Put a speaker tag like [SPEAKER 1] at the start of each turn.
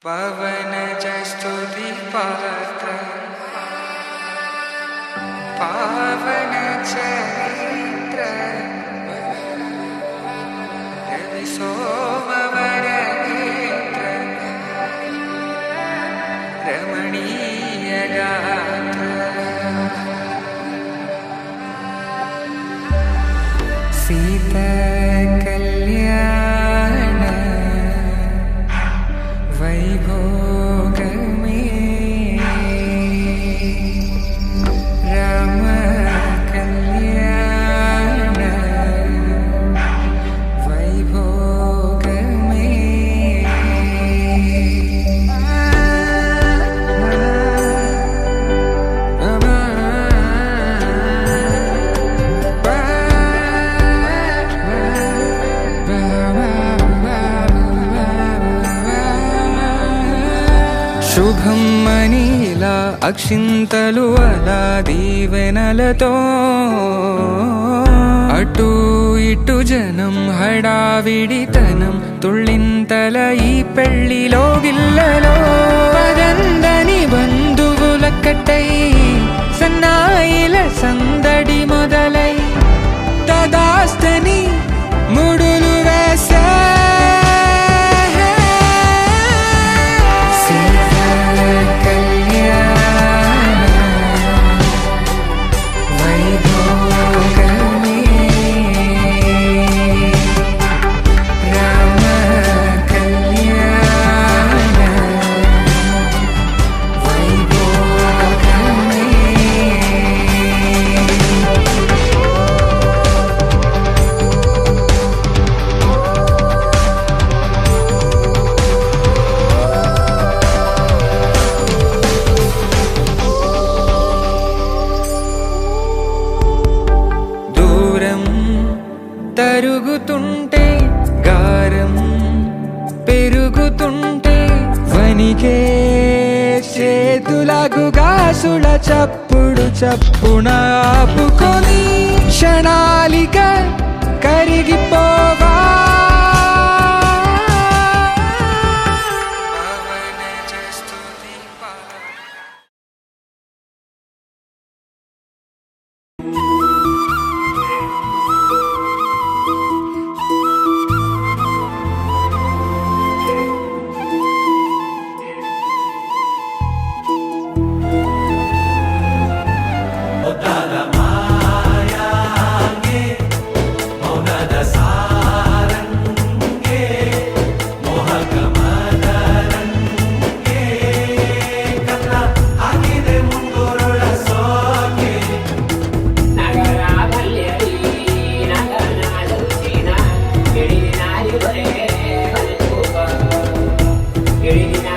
[SPEAKER 1] पवनज स्तुति पात्र पावन चरित्र रवि सोमवर नेत्र रमणीय गात्र सीता कल्याण वैभोग में राम कल्याण वैभोग శుభం మనీలా అక్షింతలు అలా దీవెనలతో అటు ఇటు జనం హడావిడితనం తుళ్ళింతల ఈ పెళ్లిలో గిల్లలో పదందని బంధువుల కట్టై సన్నాయిల సందడి మొదలై తదాస్తని ముడులు వేసే తరుగుతుంటే గారం పెరుగుతుంటే వనికే చేతులకు గాసుల చప్పుడు చప్పున ఆపుకొని క్షణాలిక కరిగిపోవా
[SPEAKER 2] Getting